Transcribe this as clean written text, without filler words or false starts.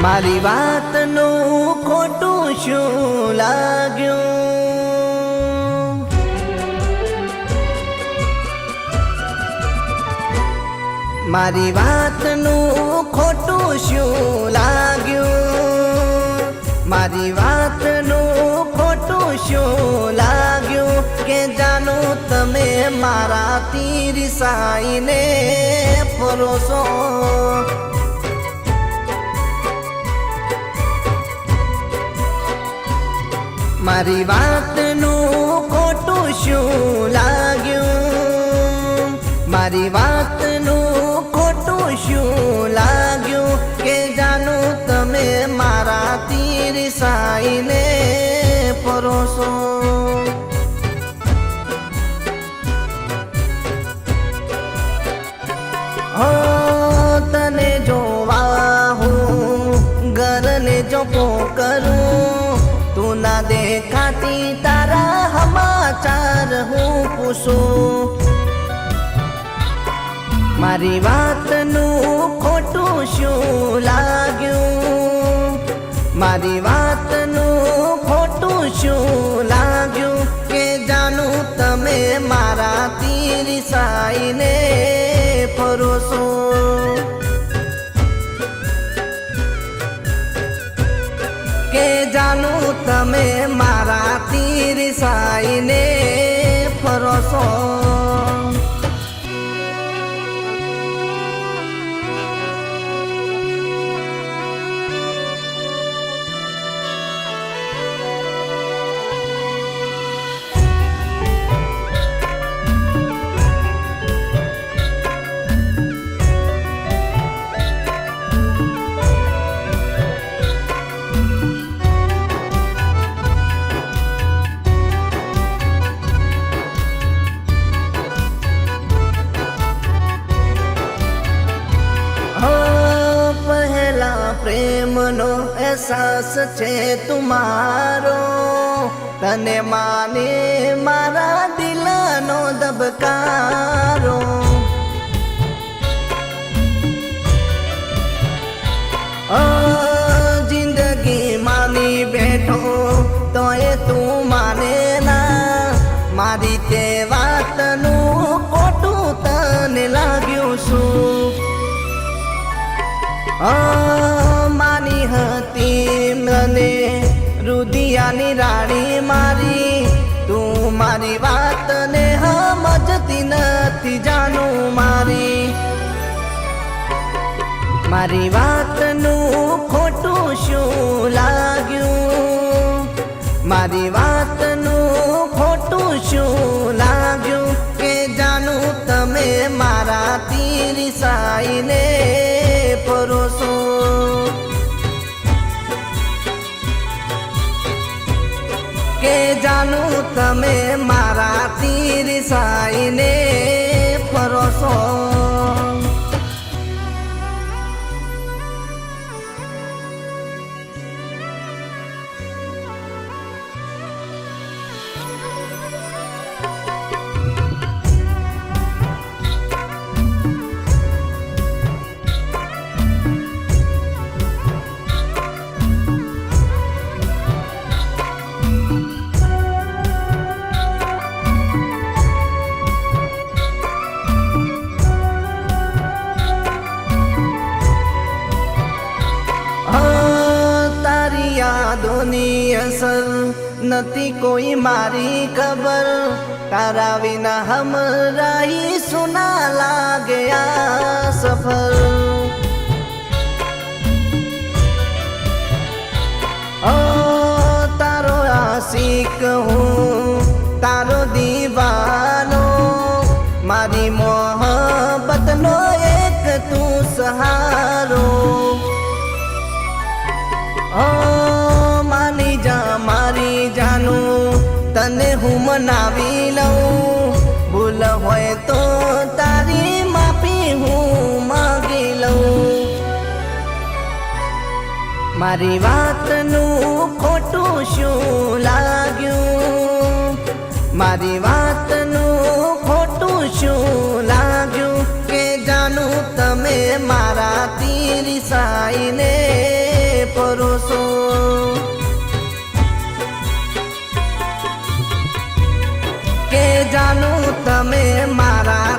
મારી વાતનું ખોટું શું લાગ્યું? મારી વાતનું ખોટું શું લાગ્યું? મારી વાતનું ખોટું શું લાગ્યું? કે જાનો તમે મારાથી રિસાઈને પરોસો. મારી વાતનું ખોટું શું લાગ્યું? મારી વાતનું ખોટું શું લાગ્યું? કે જાનો તમે મારાથી રિસાઈને પરોસો. હો તને જોવા હું ઘરને જોપો કરું, તું ના દેખાતી તારા સમાચાર હું પૂછું. મારી વાતનું ખોટું શું લાગ્યું? મારી વાતનું ખોટું શું લાગ્યું? કે જાનું તમે મારાથી રિસાઈને પરોસો. કે જાનું તમે મારાથી રિસાઈને પરોસો. પ્રેમનો અહેસાસ છે તુમારો, તને માને મારા દિલનો ધબકારો. જિંદગી માની બેઠો તોય તું માને ના, મારી તે વાતનું ખોટું તને લાગ્યું શું? માની હતી મને રુદિયાની રાણી મારી, તું મારી વાતને સમજતી નથી જાનું મારી. મારી વાતનું ખોટું શું લાગ્યું? મારી વાતનું ખોટું શું લાગ્યું? કે જાનું તમે મારાથી રિસાઈને પરોસો. કે જાનું તમે મારાથી રિસાઈને પરોસો. યાદોની અસર નથી કોઈ મારી ખબર, તારા વિના હમરાહી સુના લાગે આ સફર. તારો આશિક હું, તારો દીવાનો, મારી મોહબ્બતનો એક તું સહારો. માની જા મારી જાનું, તને હું મનાવી લઉં, ભૂલ હોય તો તારી માફી હું માગી લઉં. મારી વાતનું ખોટું શું લાગ્યું? મારી વાતનું ખોટું શું લાગ્યું? કે જાનું તમે મારાથી રિસાઈને પરોસો કે જાનું તમે મારા